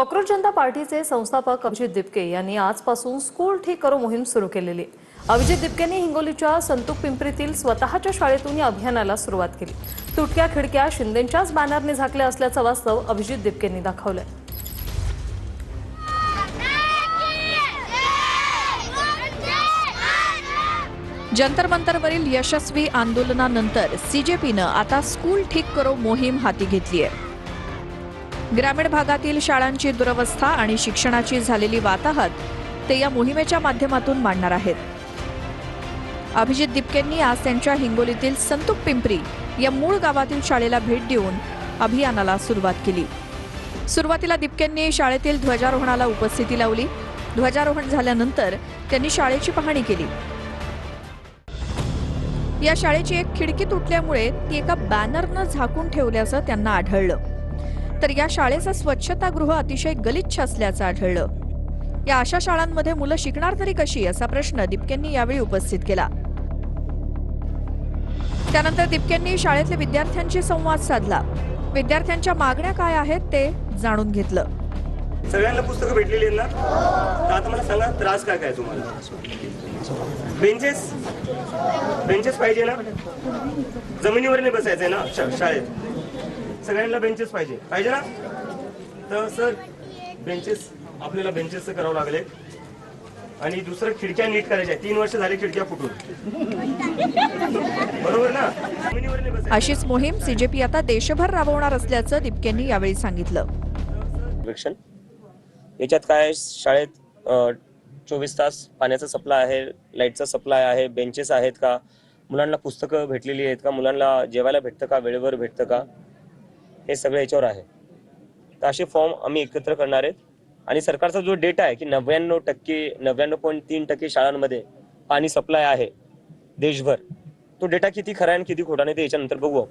Cockroach जनता पार्टीचे संस्थापक अभिजित दिपके यांनी आजपासून स्कूल ठीक करो मोहीम सुरू केलेली आहे। अभिजित दिपकेंनी हिंगोलीच्या संतूक पिंपरीतील स्वतःच्या शाळेतून या अभियानाला सुरुवात केली। तुटक्या खिडक्या शिंदेंच्याच बॅनरने झाकल्या असल्याचं वास्तव अभिजित दिपकेंनी दाखवलंय। जंतर मंतरवरील यशस्वी आंदोलनानंतर सीजेपीनं आता स्कूल ठीक करो मोहीम हाती घेतली आहे। ग्रामीण भागातील शाळांची दुरवस्था आणि शिक्षणाची झालेली वाताहत ते या मोहिमेच्या माध्यमातून मांडणार आहेत। अभिजित दिपकेंनी आज त्यांच्या हिंगोलीतील संतूक पिंपरी या मूळ गावातील शाळेला भेट देऊन अभियानाला सुरुवात केली। सुरुवातीला दिपकेंनी शाळेतील ध्वजारोहणाला उपस्थिती लावली। ध्वजारोहण झाल्यानंतर त्यांनी शाळेची पाहणी केली। या शाळेची एक खिडकी तुटल्यामुळे ती एका बॅनरनं झाकून ठेवल्याचं त्यांना आढळलं। तर या शाळेचं स्वच्छतागृह अतिशय गलिच्छ असल्याचं आढळलं। या अशा शाळांमध्ये मुलं शिकणार तरी कशी असा प्रश्न दिपकेंनी यावेळी उपस्थित केला। त्यानंतर दिपकेंनी शाळेतल्या विद्यार्थ्यांशी संवाद साधला। विद्यार्थ्यांच्या मागण्या काय आहेत ते जाणून घेतलं। सगळ्यांना पुस्तकं भेटलेली आहेत ना, तर आता मला सांगा त्रास काय काय तुम्हाला? बेंचेस पाहिजे ना, जमिनीवर नाही बसायचंय ना शाळेत, सगळ्यांना बेंचेस पाहिजे ना। तर सर बेंचेस आपल्याला बेंचेसचं करावं लागले आणि दुसरं खिडक्या नीट करायच्या। 3 वर्ष झाले खिडक्या फुटून, बरोबर ना, जमिनीवर नाही बसायचं। अशीच मोहीम सीजेपी आता देशभर राबवणार असल्याचं दिपकेंनी यावेळी सांगितलं। याच्यात काय, शाळेत 24 तास पाण्याचा सप्लाय आहे, लाईटचा सप्लाय आहे, बेंचेस आहेत का, मुलांना पुस्तकं भेटलेली आहेत का, मुलांना जेवायला भेटतं का, वेळेवर भेटतं का, हे सगळं याच्यावर आहे। तर असे फॉर्म आम्ही एकत्र करणार आहेत आणि सरकारचा जो डेटा आहे की 99.3% शाळांमध्ये पाणी सप्लाय आहे देशभर, तो डेटा किती खरा आहे आणि किती खोटा नाही ते याच्यानंतर बघू आपण।